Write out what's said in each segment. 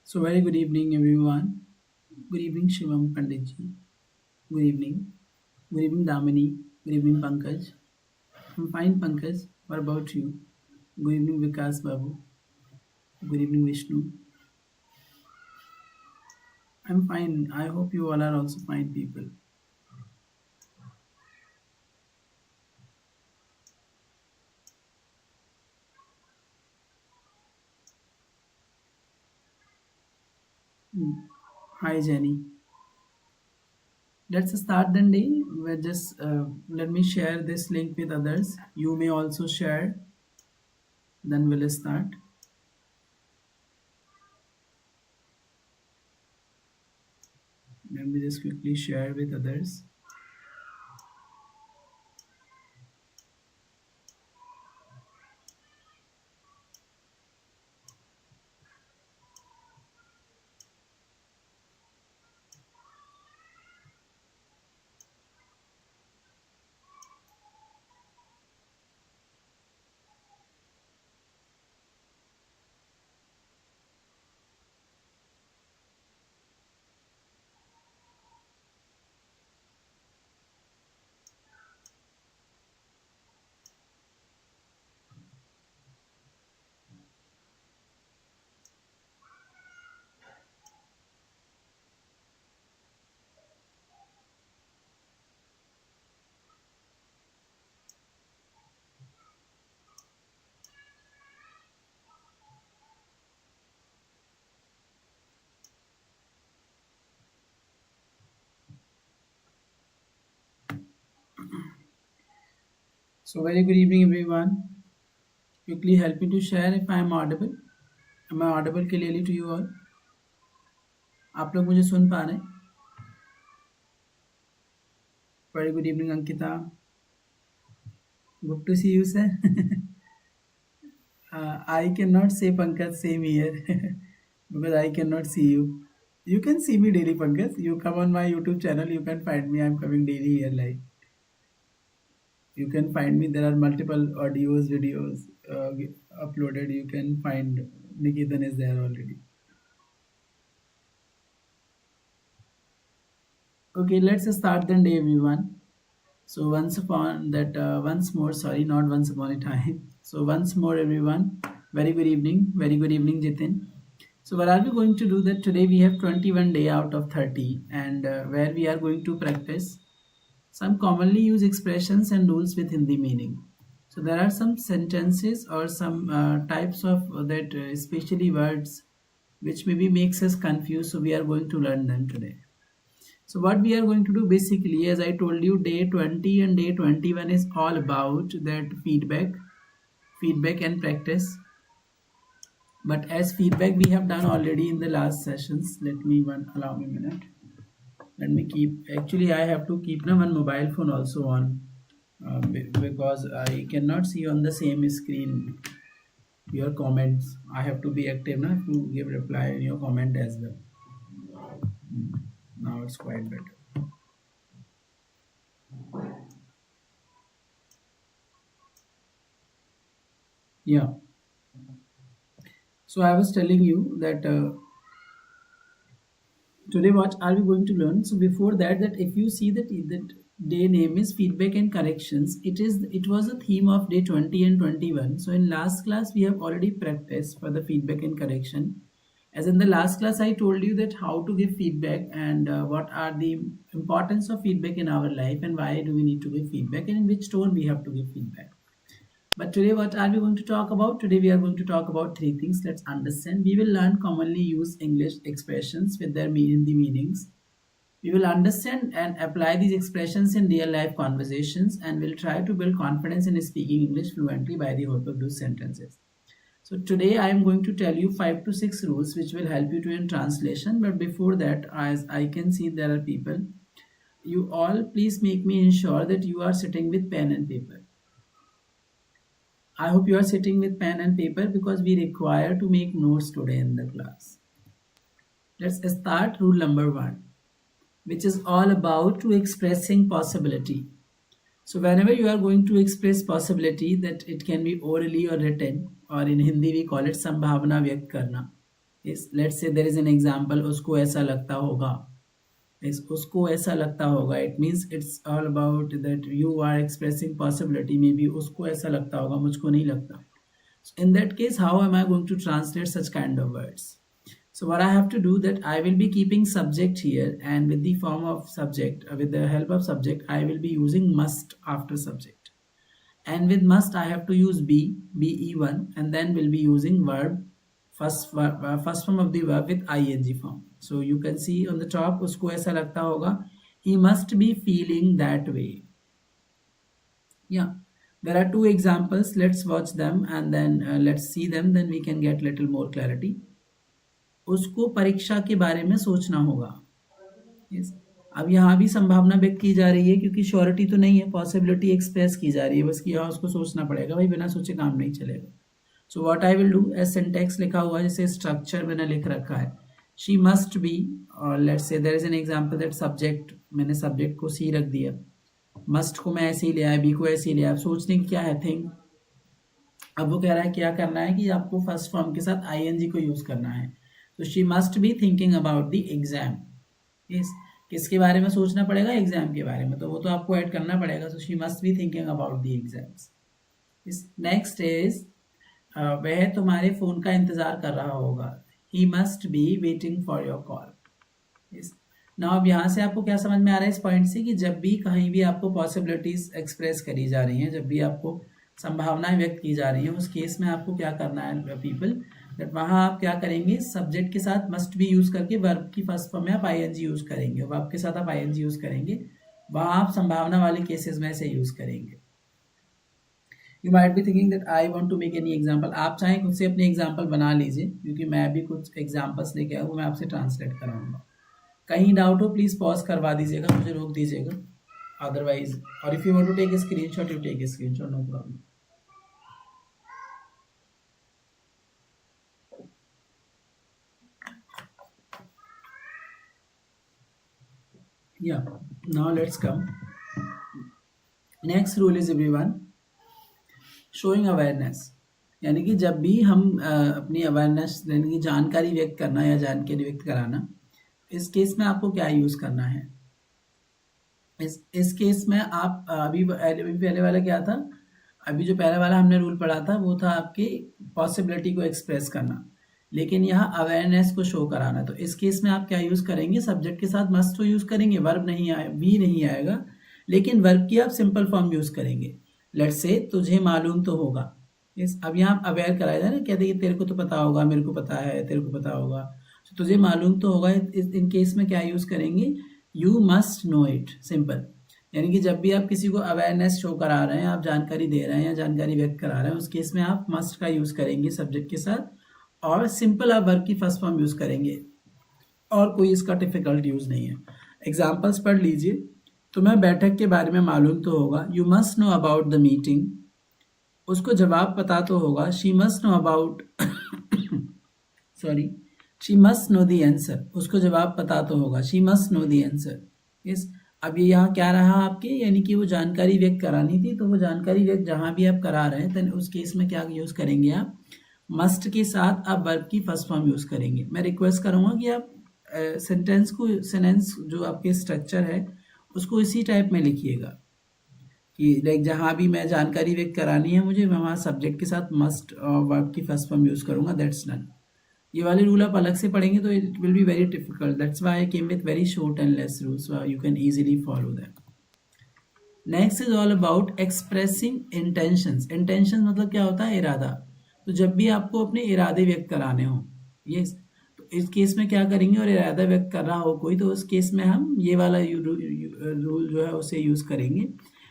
So very good evening, everyone. Good evening, Shivam Panditji. Good evening. Good evening, Damini. Good evening, Pankaj. I'm fine, Pankaj. What about you? Good evening, Vikas Babu. Good evening, Vishnu. I'm fine. I hope you all are also fine people. Hmm. Hi, Jenny. Let's start the day. We're just let me share this link with others. You may also share. Then we'll start. Let me just quickly share with others. So very good evening, everyone. Quickly help me to share if I am audible. Am I audible clearly to you all? आप लोग मुझे सुन पा रहे हैं? Very good evening, Ankita. Good to see you, sir. I cannot say Pankaj same here because I cannot see you. You can see me daily, Pankaj. You come on my YouTube channel, you can find me. I'm coming daily here. Like you can find me. There are multiple audios, videos uploaded. You can find Nikitan is there already. Okay, let's start then, day everyone. So once more, sorry, not once upon a time. So once more, everyone, very good evening, Jitin. So what are we going to do that today? We have 21 day out of 30, and where we are going to practice some commonly used expressions and rules with Hindi meaning. So there are some sentences or some types of that, especially words, which maybe makes us confused. So we are going to learn them today. So what we are going to do basically, as I told you, day 20 and day 21 is all about that feedback and practice. But as feedback we have done already in the last sessions, allow me a minute. Let me keep, actually I have to keep now one mobile phone also on because I cannot see on the same screen your comments. I have to be active now to give reply in your comment as well. Now it's quite better. Yeah. So I was telling you that today what are we going to learn. So before that, that if you see that day name is feedback and corrections, it was a theme of day 20 and 21. So in last class we have already practiced for the feedback and correction. As in the last class I told you that how to give feedback and what are the importance of feedback in our life and why do we need to give feedback and in which tone we have to give feedback. But today, what are we going to talk about? Today, we are going to talk about three things. Let's understand. We will learn commonly used English expressions with their meaning, the meanings. We will understand and apply these expressions in real life conversations and will try to build confidence in speaking English fluently by the help of those sentences. So today I am going to tell you 5 to 6 rules which will help you to in translation. But before that, as I can see there are people, you all please make me ensure that you are sitting with pen and paper. I hope you are sitting with pen and paper because we require to make notes today in the class. Let's start rule number 1, which is all about to expressing possibility. So whenever you are going to express possibility, that it can be orally or written, or in Hindi we call it संभावना व्यक्त करना. Yes, let's say there is an example, उसको ऐसा लगता होगा. Yes, उसको ऐसा लगता होगा. It means it's all about that you are expressing possibility. Maybe उसको ऐसा लगता होगा, मुझको नहीं लगता. So in that case, how am I going to translate such kind of words? So what I have to do, that I will be keeping subject here, and with the form of subject, with the help of subject, I will be using must after subject. And with must, I have to use be1, and then we'll be using verb, first form of the verb with ing form. So you can see on the top, उसको ऐसा लगता होगा, he must be feeling that way. Yeah, there are two examples. Let's watch them, and then let's see them. Then we can get little more clarity. उसको परीक्षा के बारे में सोचना होगा. yes. अब यहाँ भी संभावना व्यक्त की जा रही है, क्योंकि श्योरिटी तो नहीं है, पॉसिबिलिटी एक्सप्रेस की जा रही है बस, कि यहाँ उसको सोचना पड़ेगा भाई, बिना सोचे काम नहीं चलेगा. So what I will do, as syntax लिखा हुआ है, जैसे स्ट्रक्चर मैंने लिख रखा है, शी मस्ट बी, और let's say there is an example that subject, मैंने सब्जेक्ट को सी रख दिया, मस्ट को मैं ऐसे ही ले आया, बी को ऐसे ही ले आया. अब सोचने की क्या है, थिंक. अब वो कह रहा है क्या करना है, कि आपको फर्स्ट फॉर्म के साथ आईएनजी को यूज करना है. तो she must be thinking about the exam. Yes, किसके बारे में सोचना पड़ेगा, एग्जाम के बारे में, तो वो तो आपको ऐड करना पड़ेगा. So she must be thinking about the exams. Next is, वह तुम्हारे फोन का इंतजार कर रहा होगा, he must be waiting for your call. Now अब यहाँ से आपको क्या समझ में आ रहा है इस पॉइंट से, कि जब भी कहीं भी आपको पॉसिबिलिटीज एक्सप्रेस करी जा रही हैं, जब भी आपको संभावनाएं व्यक्त की जा रही हैं, उस केस में आपको क्या करना है पीपल, दैट वहाँ आप क्या करेंगे, सब्जेक्ट के साथ मस्ट भी यूज करके वर्ब की फर्स्ट फॉर्म में आप आईएनजी यूज करेंगे, वर्ब के साथ आप आईएनजी यूज करेंगे, वहाँ आप संभावना वाले केसेस में से यूज करेंगे. You might be thinking that I want to make any example. आप चाहें खुद से अपने एग्जांपल बना लीजिए, क्योंकि मैं भी कुछ एग्जांपल्स लेके आया हूँ, मैं आपसे ट्रांसलेट कराऊंगा. कहीं डाउट हो प्लीज पॉज करवा दीजिएगा, मुझे रोक दीजिएगा, अदरवाइज, और if you want to take a screenshot, you take a screenshot, no problem. Yeah, now let's come. Next rule is everyone, showing awareness. यानी कि जब भी हम अपनी अवेयरनेस, यानी कि जानकारी व्यक्त करना या जानकारी व्यक्त कराना, इस केस में आपको क्या यूज करना है. इस केस में आप अभी पहले वाला क्या था, अभी जो पहले वाला हमने रूल पढ़ा था वो था आपकी पॉसिबिलिटी को एक्सप्रेस करना, लेकिन यहाँ अवेयरनेस को शो कराना. तो इस केस में आप क्या यूज करेंगे, सब्जेक्ट के साथ मस्ट तो यूज करेंगे, वर्ब नहीं आए, भी नहीं आएगा, लेकिन वर्ब की आप सिंपल फॉर्म यूज करेंगे. लेट्स से तुझे मालूम तो होगा. इस अब यहाँ अवेयर कराया जाए ना, कहते हैं तेरे को तो पता होगा, मेरे को पता है, तेरे को पता होगा, तो तुझे मालूम तो होगा. इन केस में क्या यूज करेंगे, you must know it, simple. यानी कि जब भी आप किसी को अवेयरनेस शो करा रहे हैं, आप जानकारी दे रहे हैं या जानकारी व्यक्त करा रहे हैं, उस केस में आप मस्ट का यूज करेंगे सब्जेक्ट के साथ, और सिंपल आप वर्ब की फर्स्ट फॉर्म यूज करेंगे, और कोई इसका डिफिकल्ट यूज नहीं है. एग्जाम्पल्स पढ़ लीजिए. तुम्हें बैठक के बारे में मालूम तो होगा, you must know about the meeting. उसको जवाब पता तो होगा, she must know about sorry, she must know the answer. उसको जवाब पता तो होगा, she must know the answer. Yes, अब ये यहाँ क्या रहा आपके, यानी कि वो जानकारी व्यक्त करानी थी, तो वो जानकारी व्यक्त जहां भी आप करा रहे हैं, तो उस केस में क्या यूज करेंगे, आप मस्ट के साथ आप वर्ब की फर्स्ट फॉर्म यूज करेंगे. मैं रिक्वेस्ट करूंगा कि आप सेंटेंस जो आपके स्ट्रक्चर है उसको इसी टाइप में लिखिएगा, कि लाइक जहां भी मैं जानकारी व्यक्त करानी है मुझे, वहां सब्जेक्ट के साथ मस्ट वर्ब की फर्स्ट फॉर्म यूज करूंगा. That's done. ये वाले रूल आप अलग से पढ़ेंगे तो it will be very difficult. That's why I came with very short and less rules, so you can easily follow them. Next is all about expressing intentions. Intention मतलब क्या होता है, इरादा. तो जब भी आपको अपने इरादे व्यक्त कराने हो, ये तो इस केस में क्या करेंगे, और इरादा व्यक्त कर रहा हो कोई, तो उस केस में हम ये वाला रूल जो है उसे यूज करेंगे.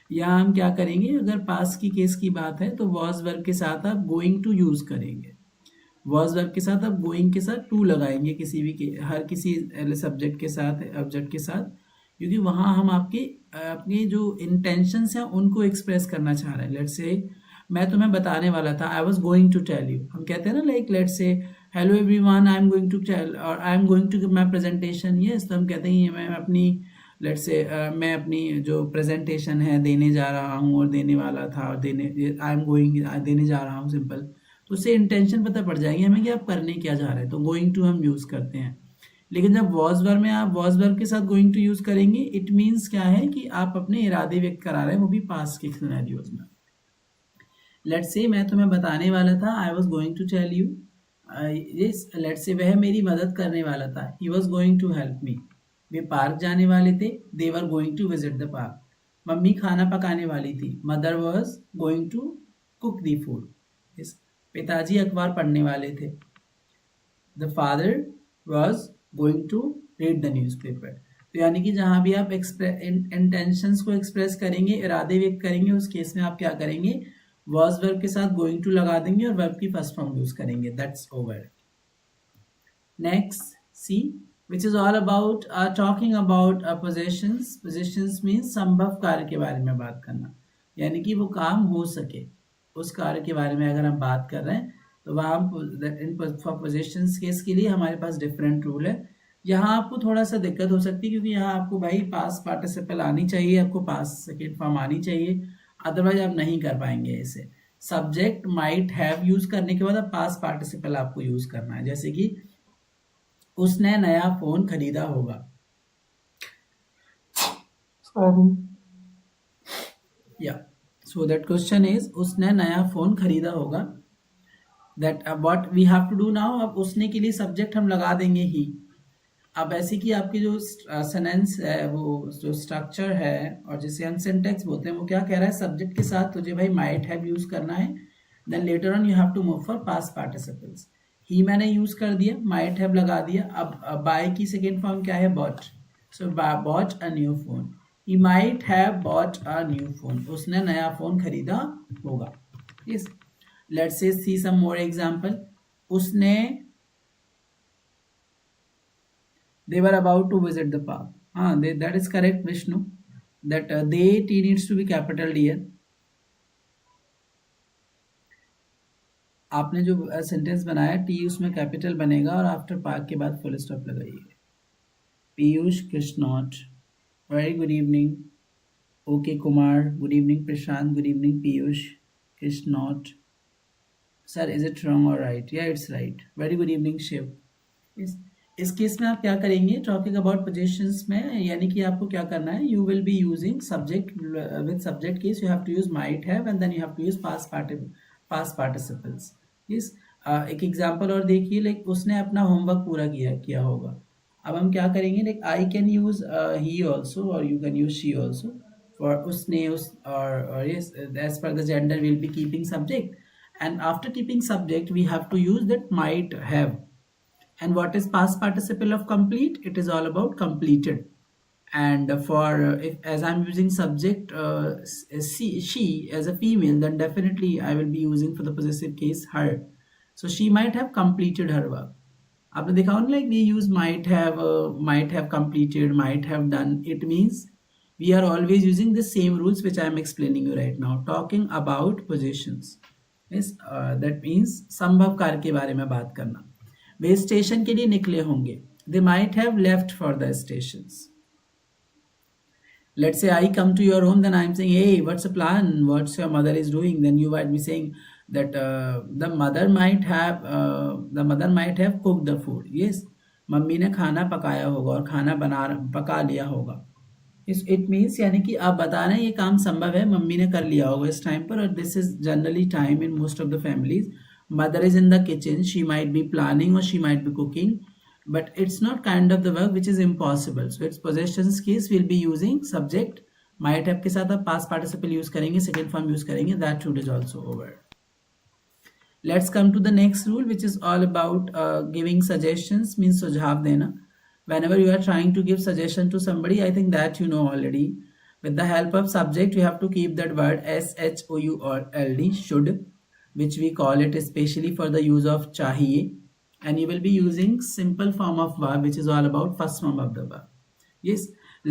या हम क्या करेंगे, अगर पास की केस की बात है तो वॉज वर्ब के साथ आप गोइंग टू यूज करेंगे. वॉज वर्ब के साथ आप गोइंग के साथ टू लगाएंगे, किसी भी हर किसी सब्जेक्ट के साथ, ऑब्जेक्ट के साथ, क्योंकि वहां हम आपके अपनी जो इंटेंशंस हैं उनको एक्सप्रेस करना चाह रहे हैं. लेट्स से मैं तुम्हें बताने वाला था, I was going to tell you. हम कहते हैं ना, like let's say hello everyone, I am going to tell, और I am going to give my presentation. Yes, तो हम कहते हैं मैं अपनी लेट्स से मैं अपनी जो प्रेजेंटेशन है देने जा रहा हूँ और देने वाला था और देने आई एम गोइंग देने जा रहा हूँ सिंपल, तो उससे इंटेंशन पता पड़ जाएगी हमें कि आप करने क्या जा रहे हैं, तो गोइंग टू हम यूज़ करते हैं। लेकिन जब वॉज वर्ब में आप वॉज वर्ब के साथ गोइंग टू यूज़ करेंगे, इट मीन्स क्या है कि आप अपने इरादे व्यक्त करा रहे हैं, वो भी पास्ट के सिनेरियोज में। लेट्स से मैं तुम्हें बताने वाला था, I was going to tell you, yes let's say वह मेरी मदद करने वाला था, he was going to help me. वे पार्क जाने वाले थे, they were going to visit the park. Mummy खाना पकाने वाली थी, mother was going to cook the food. Yes, पिताजी अखबार पढ़ने वाले थे, the father was going to read the newspaper. तो यानी कि जहां भी आप इंटेंशंस को एक्सप्रेस करेंगे, इरादे व्यक्त करेंगे, उस केस में आप क्या करेंगे, वॉज वर्ब के साथ गोइंग टू लगा देंगे और वर्ब की फर्स्ट फॉर्म यूज करेंगे, that's over. Next, C, which is all about talking about possessions. Possessions means संभव कार्य के बारे में बात करना, यानी कि वो काम हो सके, उस कार्य के बारे में अगर हम बात कर रहे हैं तो वहाँ इन फॉर पोजेशंस केस के लिए हमारे पास डिफरेंट रूल है। यहाँ आपको थोड़ा सा दिक्कत हो सकती है क्योंकि यहाँ आपको भाई पास पार्टिसिपल आनी चाहिए, आपको पास सेकेंड फॉर्म आनी चाहिए, अदरवाइज आप नहीं कर पाएंगे इसे। सब्जेक्ट माइट हैव यूज करने के बाद अब पास पार्टिसिपल आपको यूज करना है, जैसे कि उसने नया फोन खरीदा होगा। या सो दैट क्वेश्चन इज उसने नया फोन खरीदा होगा। That what we have to do now, अब उसने के लिए सब्जेक्ट हम लगा देंगे ही। अब ऐसे कि आपकी जो सेंटेंस है, वो जो स्ट्रक्चर है और जिसे हम सिंटेक्स बोलते हैं, वो क्या कह रहा है, सब्जेक्ट के साथ तुझे भाई माइट हैव यूज करना है, then later on you have to move for past participles. ही मैंने यूज कर दिया, माइट हैव लगा दिया। अब बाय की सेकेंड फॉर्म क्या है, bought. So bought a new phone, he might have bought a new phone, उसने नया फोन खरीदा होगा। Yes, let's say see some more example. उसने, they were about to visit the park. That is correct, Vishnu. That they T needs to be capital here. आपने जो sentence बनाया T उसमें capital बनेगा और आफ्टर पार्क के बाद full stop लगाइए। Piyush Krishnat, very good evening. Okay Kumar, good evening. Prashant, good evening. Piyush Krishnat, sir is it wrong और राइट? या it's right. Very good evening Shiv. इस केस में आप क्या करेंगे, टॉकिंग अबाउट पोजीशंस में, यानी कि आपको क्या करना है, you will be using subject with subject case, you have to use might have and then you have to use past participles. इस एक एग्जांपल और देखिए, लाइक उसने अपना होमवर्क पूरा किया होगा। अब हम क्या करेंगे, like I can use he also और you can use she also for उसने, उस और yes, as per the gender will be keeping subject and after keeping subject we have to use that might have. And what is past participle of complete? It is all about completed. And for if as I'm using subject she as a female, then definitely I will be using for the possessive case her. So she might have completed her work. आपने देखा होगा, like we use might have completed, might have done. It means we are always using the same rules which I am explaining you right now, talking about positions. That means संभव कार्य के बारे में बात करना। वे स्टेशन के लिए निकले होंगे, they might have left for the station. Let's say I come to your home, then I'm saying, hey, what's the plan, what's your mother is doing, then you might be saying that the mother might have cooked the food. Yes, mummy ने खाना पकाया होगा और खाना पका लिया होगा। It means यानी कि आप बता रहे हैं ये काम संभव है, मम्मी ने कर लिया होगा इस टाइम पर, और this is generally time in most of the families. Mother is in the kitchen, she might be planning और she might be cooking, but it's not kind of the work which is impossible. So it's possessions case will be using subject might have के साथ आप past participle use करेंगे, second form use करेंगे। That rule is also over. Let's come to the next rule, which is all about giving suggestions, means सुझाव देना। Whenever you are trying to give suggestion to somebody, I think that you know already. With the help of subject, you have to keep that word SHOU or LD, should, which we call it especially for the use of चाहिए. And you will be using simple form of verb, which is all about first form of the verb. Yes,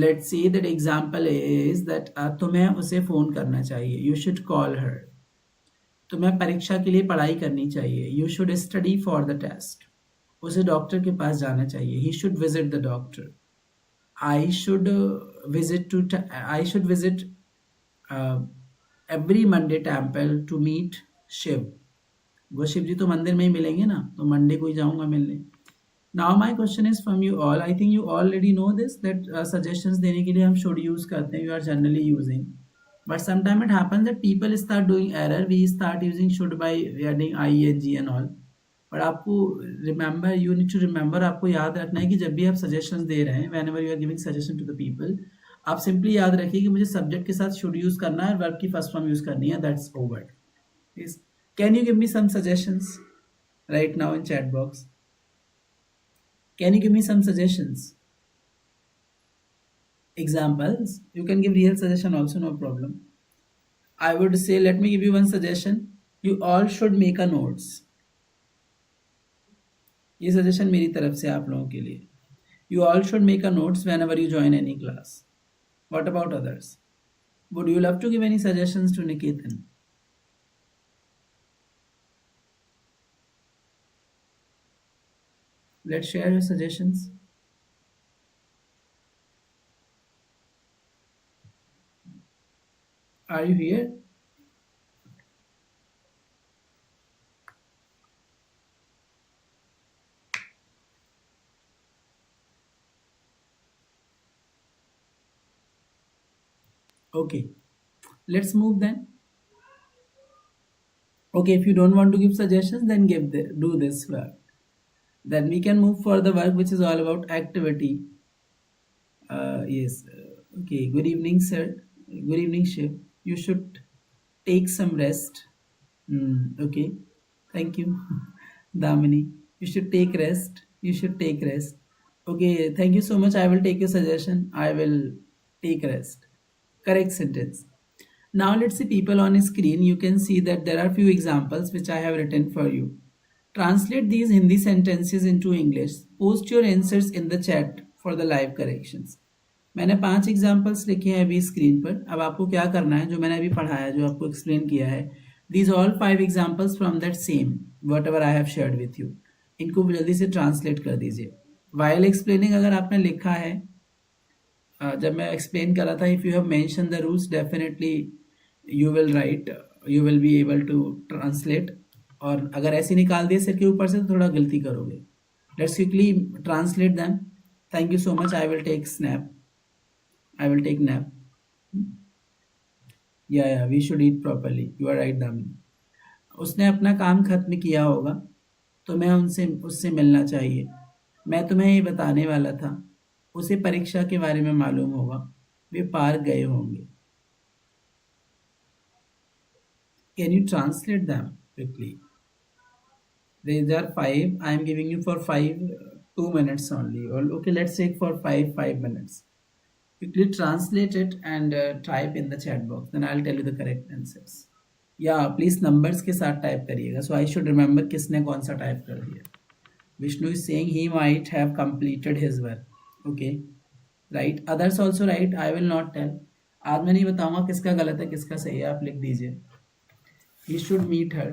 let's say that example is that तुम्हें उसे phone करना चाहिए, you should call her. तुम्हें परीक्षा के लिए पढ़ाई करनी चाहिए, you should study for the test. उसे डॉक्टर के पास जाना चाहिए, he should visit the doctor. I should I should visit uh, every Monday temple to meet Shiv. वो शिव जी तो मंदिर में ही मिलेंगे ना, तो मंडे को ही जाऊंगा मिलने. Now my question is from you all. I think you already know this, that suggestions देने के लिए हम should use करते हैं. You are generally using. But sometimes it happens that people start doing error. We start using should by adding ing and all. पर आपको remember, you need to remember, आपको याद रखना है कि जब भी आप सजेशन दे रहे हैं, whenever you are giving suggestion to the people, आप सिंपली याद रखिए कि मुझे सब्जेक्ट के साथ शुड यूज करना है, वर्ब की फर्स्ट फॉर्म यूज करनी है, that's over. Can you give me some suggestions right now in chat box? Can you give me some suggestions, examples? You can give real suggestion also, no problem. I would say, let me give you one suggestion. You all should make a notes. ये suggestion मेरी तरफ से आप लोगों के लिए. You all should make a notes whenever you join any class. What about others? Would you love to give any suggestions to Niketan? Let's share your suggestions. Are you here? Okay, let's move then. Okay, if you don't want to give suggestions, then do this work. Then we can move for the work which is all about activity. Yes. Okay. Good evening, sir. Good evening, Shiv. You should take some rest. Okay. Thank you, Damini. You should take rest. You should take rest. Okay. Thank you so much. I will take your suggestion. I will take rest. Correct sentence. Now let's see people on screen. You can see that there are few examples which I have written for you. Translate these Hindi sentences into English. Post your answers in the chat for the live corrections. मैंने 5 examples लिखे हैं अभी screen पर. अब आपको क्या करना है, जो मैंने अभी पढ़ाया, जो आपको एक्सप्लेन किया है, these all 5 examples from that same what ever I have shared with you, इनको जल्दी से ट्रांसलेट कर दीजिए. वाइल एक्सप्लेनिंग अगर आपने लिखा है, जब मैं एक्सप्लेन कर रहा था, if you have mention the rules, definitely you will write, you will be able to translate. और अगर ऐसे निकाल दिए सिर के ऊपर से, तो थोड़ा गलती करोगे. Let's quickly translate them. Thank you so much. I will take snap. I will take nap. Yeah, we should eat properly. You are right, Damini. उसने अपना काम खत्म किया होगा, तो मैं उससे मिलना चाहिए. मैं तुम्हें ये बताने वाला था, उसे परीक्षा के बारे में मालूम होगा, वे पार्क गए होंगे. Can you translate them quickly? These are 5. I am giving you for 5, 2 minutes only. Okay, let's take for 5 minutes. Quickly translate it and type in the chat box. Then I'll tell you the correct answers. Yeah, please numbers के साथ type करिएगा. So I should remember किसने कौन सा type कर दिया. Vishnu is saying he might have completed his work. Okay, right. Others also right. I will not tell. आज मैं नहीं बताऊंगा किसका गलत है किसका सही है. आप लिख दीजिए. He should meet her.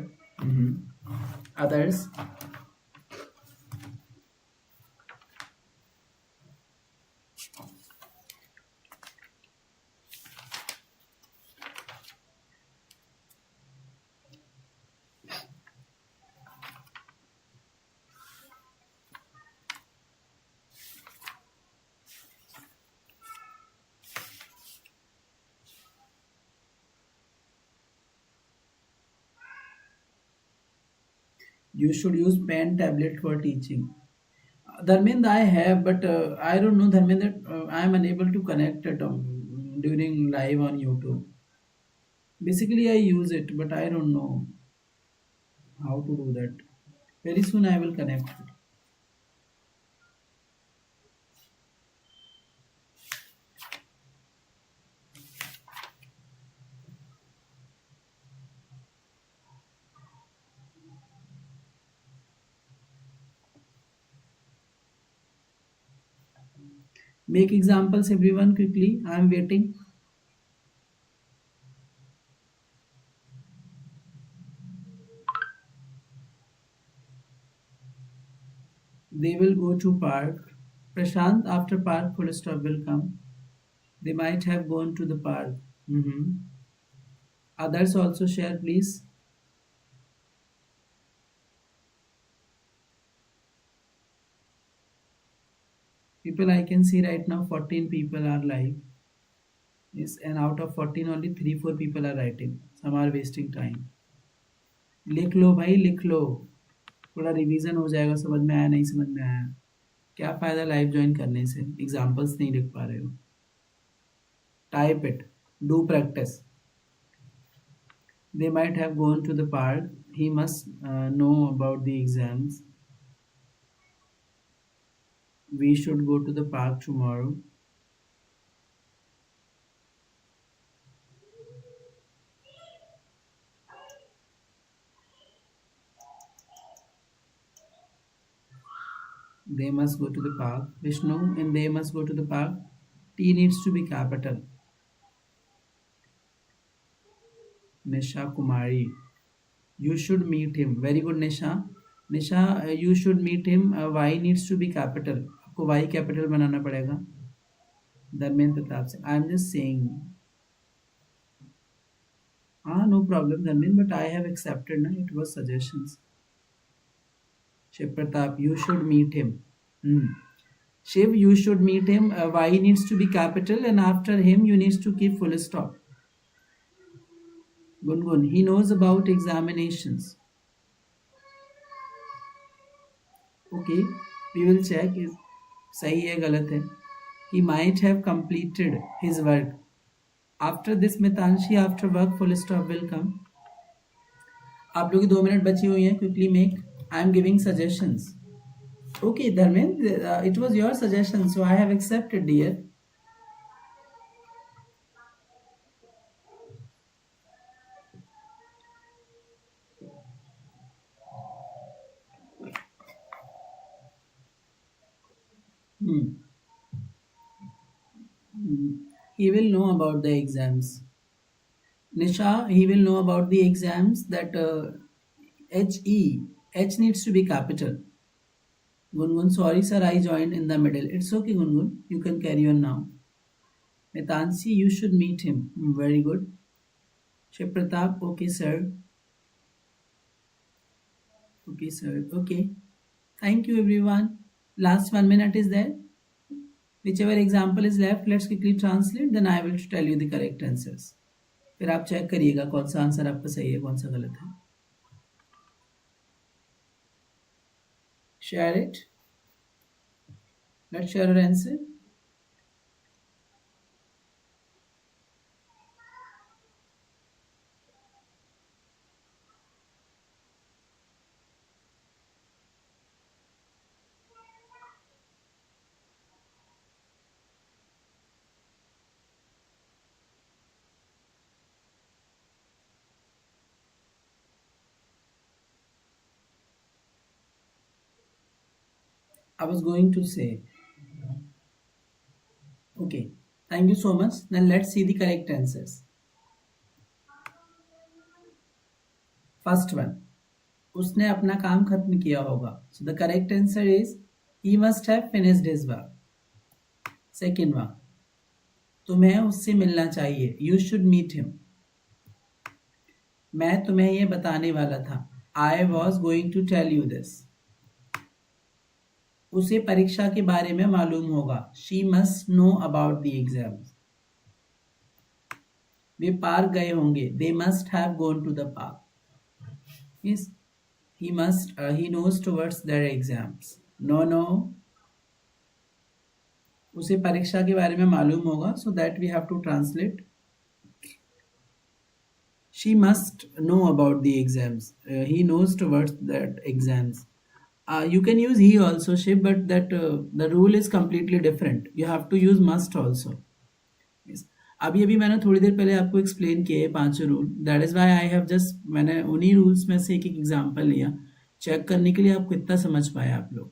Others. You should use pen tablet for teaching. Dharmendra, I have, but I don't know, Dharmendra, I am unable to connect it during live on YouTube. Basically, I use it, but I don't know how to do that. Very soon I will connect it. Make examples, everyone, quickly. I am waiting. They will go to park. Prashant, after park, full stop will come. They might have gone to the park. Mhm. Others also share, please. People I can see right now, 14 people are live. Yes, and out of 14, only 3 4 people are writing. Some are wasting time. लिख लो भाई लिख लो. थोड़ा revision हो जाएगा. समझ में आया नहीं समझ में आया. क्या फायदा लाइव ज्वाइन करने से? एग्जाम्पल्स नहीं लिख पा रहे हो. Type it. Do practice. They might have gone to the park. He must know about the exams. We should go to the park tomorrow. They must go to the park. Vishnu, and they must go to the park. T needs to be capital. Nisha Kumari. You should meet him. Very good, Nisha. Nisha, you should meet him. Y needs to be capital. आपको Y capital बनाना पड़ेगा. धर्मेंद्र प्रताप से. I am just saying. No problem, Dharmin, but I have accepted. Na, it was suggestions. Shiv Pratap, you should meet him. Shiv, you should meet him. Y needs to be capital, and after him, you need to keep full stop. Gungun, he knows about examinations. Okay, we will check if सही है गलत है. He might have completed his work. After this, Mitanshi, after work, full stop will come. आप लोग की 2 minute बची हुई हैं. Quickly make. I am giving suggestions. Okay, Dharmendra, it was your suggestion, so I have accepted, dear. He will know about the exams. Nisha, he will know about the exams that H needs to be capital. Gungun, sorry sir, I joined in the middle. It's okay, Gungun. You can carry on now. Metansi, you should meet him. Very good. Shiv Pratap, okay sir. Okay sir, okay. Thank you everyone. Last 1 minute is there. Whichever example is left, let's quickly translate. Then I will tell you the correct answers. फिर आप check करिएगा कौन सा answer आपका सही है कौन सा गलत है. Share it. Let's share our answer. I was going to say. Okay. Thank you so much. Now let's see the correct answers. First one. उसने अपना काम खत्म किया होगा. So the correct answer is he must have finished his work. Second one. तुम्हें उससे मिलना चाहिए. You should meet him. मैं तुम्हें ये बताने वाला था. I was going to tell you this. उसे परीक्षा के बारे में मालूम होगा. She must know about the exams. Way park गए होंगे. They must have gone to the park. Yes, he knows towards their exams. No. उसे परीक्षा के बारे में मालूम होगा. So that we have to translate. She must know about the exams. He knows towards that exams. You can use he also, Shiv, but that the rule is completely different. You have to use must also. Yes. अभी मैंने थोड़ी देर पहले आपको explain किए 5 rule. That is why I have just मैंने उन्हीं rules में से एक एग्जांपल लिया चेक करने के लिए आपको इतना समझ पाया आप लोग.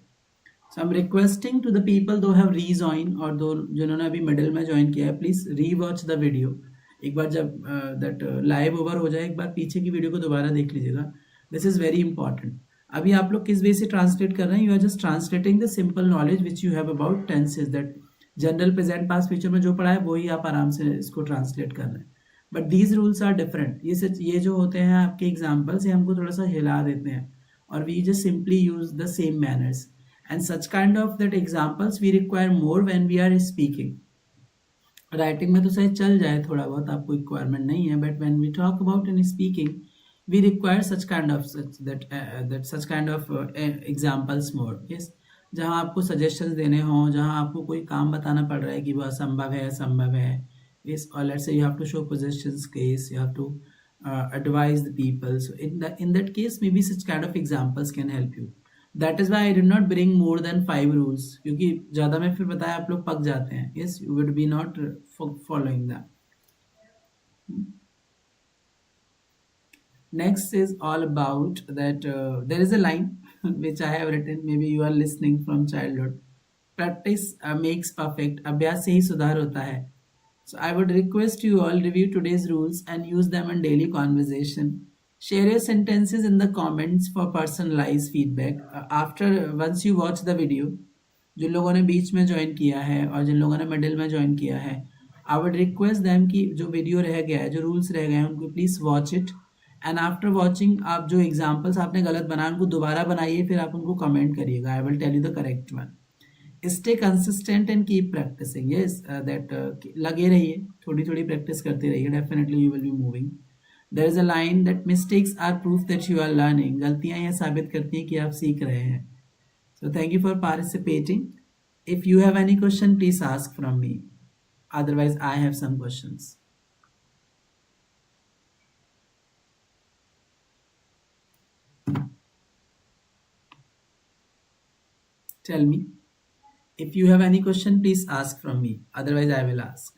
So I am requesting to the people दो हैव रीजॉइन और दो जिन्होंने अभी मिडिल में ज्वाइन किया है प्लीज रीवॉच द वीडियो. एक बार जब दैट लाइव ओवर हो जाए एक बार पीछे की वीडियो को दोबारा देख लीजिएगा. This is very important. अभी आप लोग किस वे से ट्रांसलेट कर रहे हैं? You are just translating the simple knowledge which you have about tenses, that general present past future में जो पढ़ा है वही आप आराम से इसको ट्रांसलेट कर रहे हैं. But these rules are different. ये जो होते हैं आपके एग्जाम्पल्स, ये हमको थोड़ा सा हिला देते हैं, और we just simply use the same manners. And such kind of that examples we require more when we are speaking. Writing में तो शायद चल जाए, थोड़ा बहुत आपको रिक्वायरमेंट नहीं है, but when we talk about in speaking we require such kind of such kind of examples more. Yes, जहाँ आपको सजेशंस देने हों, जहाँ आपको कोई काम बताना पड़ रहा है कि वो असंभव है, असंभव है. Yes, or let's say you have to show possessions case, you have to advise the people. So in that case maybe such kind of examples can help you. That is why I did not bring more than 5 rules, क्योंकि ज़्यादा मैं फिर बताया आप लोग पक जाते हैं. Yes, you would be not following that. Next is all about that there is a line which I have written, maybe you are listening from childhood. Practice makes perfect. अभ्यास से ही सुधार होता है. So I would request you all review today's rules and use them in daily conversation. Share your sentences in the comments for personalized feedback. After once you watch the video, जिन लोगों ने बीच में join किया है और जिन लोगों ने middle में join किया है, आई वुड रिक्वेस्ट दैम कि जो वीडियो रह गया है, जो रूल्स रह गए हैं, उनको please watch it. And after watching आप जो एग्जाम्पल्स आपने गलत बनाए उनको दोबारा बनाइए, फिर आप उनको कमेंट करिएगा. I will tell you the correct one. Stay consistent and keep practicing. Yes, that लगे रहिए, थोड़ी थोड़ी प्रैक्टिस करते रहिए. Definitely you will be moving. There is a line that mistakes are proof that you are learning. गलतियां यह साबित करती हैं कि आप सीख रहे हैं. So thank you for participating. If you have any question, please ask from me. Otherwise, I have some questions. Tell me. If you have any question, please ask from me. Otherwise, I will ask.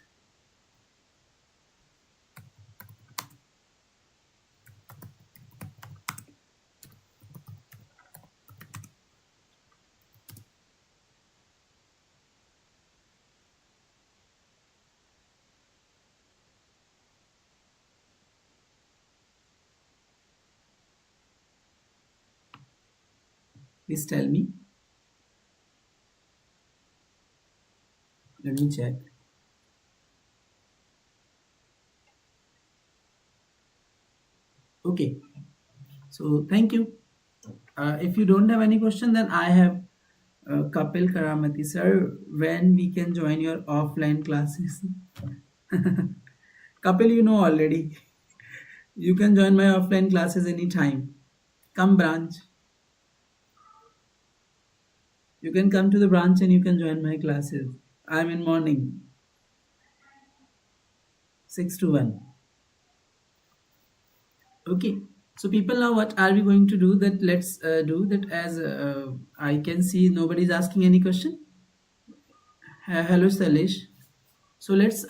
Please tell me. Let me check. Okay. So thank you. If you don't have any question, then I have Kapil Karamati sir. When we can join your offline classes? Kapil, you know already. You can join my offline classes anytime. Come branch. You can come to the branch and you can join my classes. I'm in morning, 6 to 1. Okay. So people, now what are we going to do? That let's do that as I can see nobody's asking any question. Hello Salish. So let's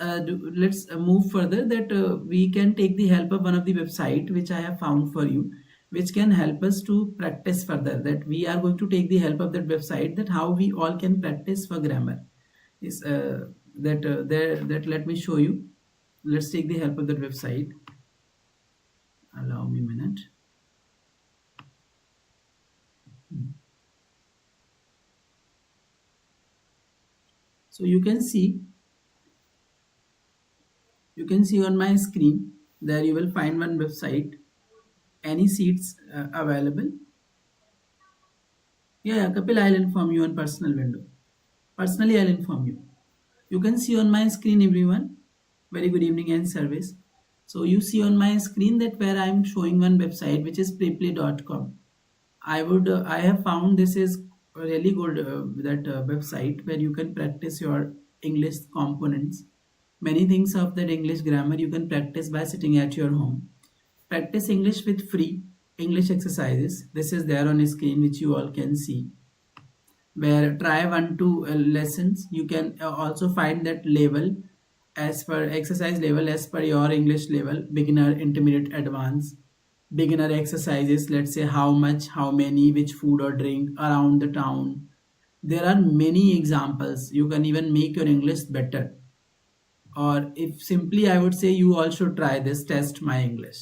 move further, that we can take the help of one of the website which I have found for you, which can help us to practice further. That we are going to take the help of that website, that how we all can practice for grammar. Is that let me show you. Let's take the help of that website. Allow me a minute. So you can see on my screen, there you will find one website. Any seats available? Yeah, Kapil, I'll inform you on personal window. Personally, I'll inform you. You can see on my screen, everyone. Very good evening and service. So you see on my screen that where I'm showing one website which is preplay.com. I have found this is a really good website where you can practice your English components. Many things of that English grammar you can practice by sitting at your home. Practice English with free English exercises. This is there on screen which you all can see. Where try 1 to lessons, you can also find that level as per exercise level as per your English level: beginner, intermediate, advanced. Beginner exercises, let's say how much, how many, which food or drink, around the town. There are many examples. You can even make your English better. Or if simply I would say you all should try this test my English.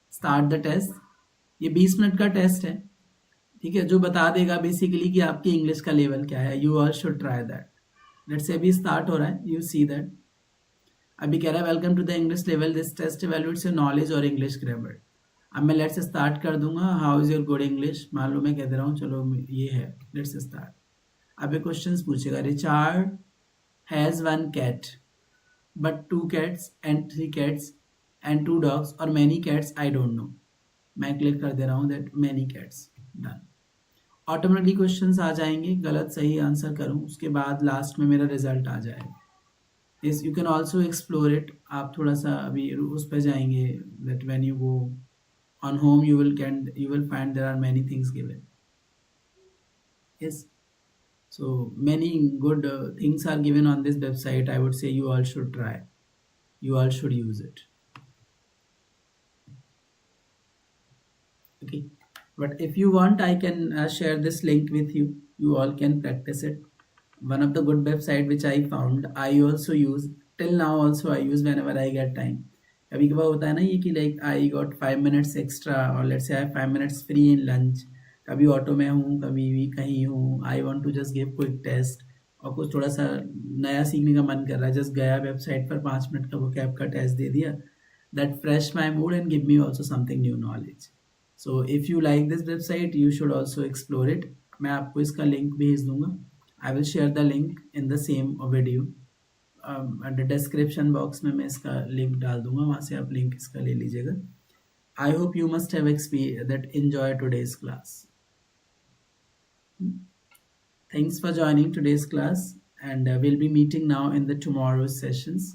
Start the test. ये 20 minute का test है. ठीक है, जो बता देगा basically कि आपकी इंग्लिश का लेवल क्या है। You all should try that. Let's say अभी स्टार्ट हो रहा है, यू सी दैट। अभी कह रहा है welcome to the English level, this test evaluates your knowledge और इंग्लिश ग्रामर। अब मैं लेट्स स्टार्ट कर दूंगा। How is your good English, मान लो मैं कह दे रहा हूँ, चलो ये है, लेट्स स्टार्ट। अब ये क्वेश्चन पूछेगा, Richard has one cat but two cats and three cats and two dogs और many cats I don't know. मैं क्लिक कर दे रहा हूँ that many cats, done. Automatically questions आ जाएंगे, गलत सही आंसर करूँ उसके बाद लास्ट में मेरा रिजल्ट आ जाएगा। इस you can also explore it. आप थोड़ा सा अभी उस पर जाएंगे, that when you go on home you will find there are many things given. Yes, so many good things are given on this website. I would say you all should try, you all should use it. Okay, but if you want I can share this link with you. You all can practice it. One of the good website which I found, I also use till now, also I use whenever I get time. कभी कभार होता है ना ये कि like I got 5 minutes extra और let's say I 5 minutes free in lunch, कभी auto में हूँ कभी भी कहीं हूँ, I want to just give quick test और कुछ थोड़ा सा नया सीखने का मन कर रहा है, जस्ट गया वेबसाइट पर 5 मिनट का वो कैब का टेस्ट दे दिया, that fresh my mood and give me also something new knowledge. So if you like this website you should also explore it. मैं आपको इसका लिंक भेज दूंगा. I will share the link in the same video. Description box में मैं इसका link डाल दूंगा, वहाँ से आप लिंक इसका ले लीजिएगा. I hope you must have experience that enjoy today's class. Thanks for joining today's class, and we'll be meeting now in the tomorrow's sessions.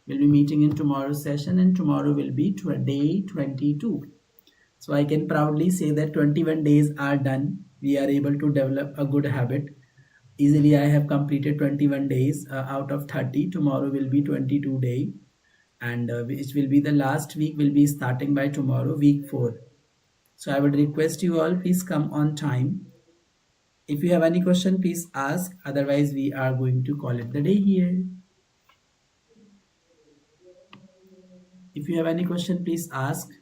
We'll be meeting in tomorrow's session, and tomorrow will be day 22. So I can proudly say that 21 days are done. We are able to develop a good habit. Easily I have completed 21 days out of 30. Tomorrow will be 22 day, and which will be the last week, will be starting by tomorrow, week 4. So I would request you all, please come on time. If you have any question, please ask. Otherwise, we are going to call it the day here. If you have any question, please ask.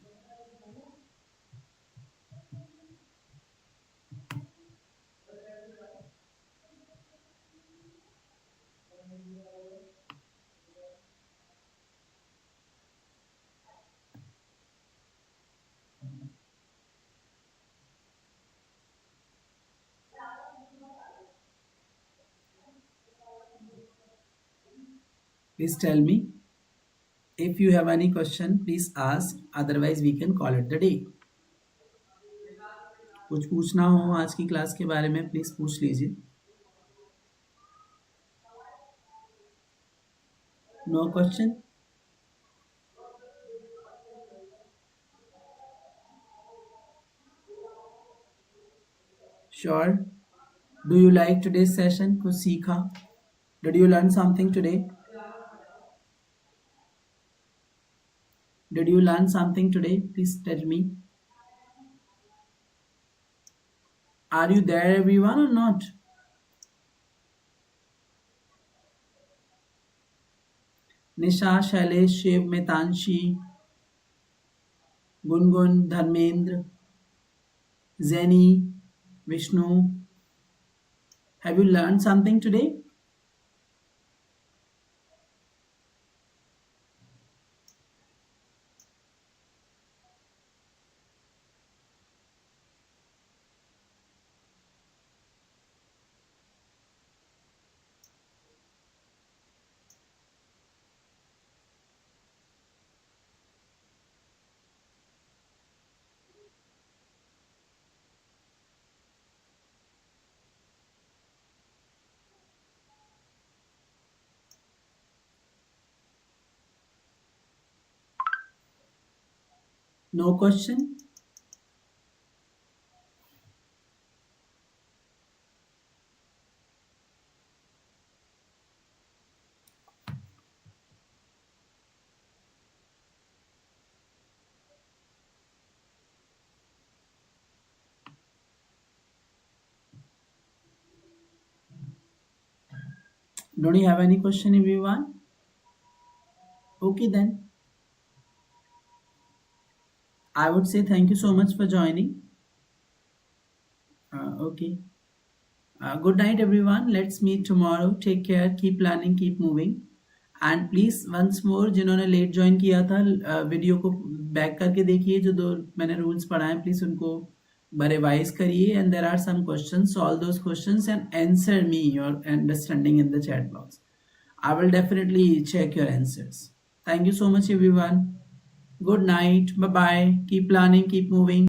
Please tell me. If you have any question, please ask. Otherwise, we can call it the day. कुछ पूछना हो आज की class के बारे में, please पूछ लीजिए. No question? Sure? Do you like today's session? कुछ सीखा? Did you learn something today? Did you learn something today? Please tell me. Are you there, everyone, or not? Nisha, Shailesh, Shiv, Mitanshi, Gungun, Dharmendra, Zeni, Vishnu. Have you learned something today? No question? Don't you have any question, everyone? Okay, then. I would say thank you so much for joining. Okay. Good night, everyone. Let's meet tomorrow. Take care. Keep planning. Keep moving. And please once more जिन्होंने late join किया था video को back करके देखिए जो दो मैंने rules पढ़ाए प्लीज उनको रिवाइज करिए and there are some question solve those question and answer me your understanding in the chat box. I will definitely check your answers. Thank you so much, everyone. Good night. Bye bye. Keep planning, keep moving.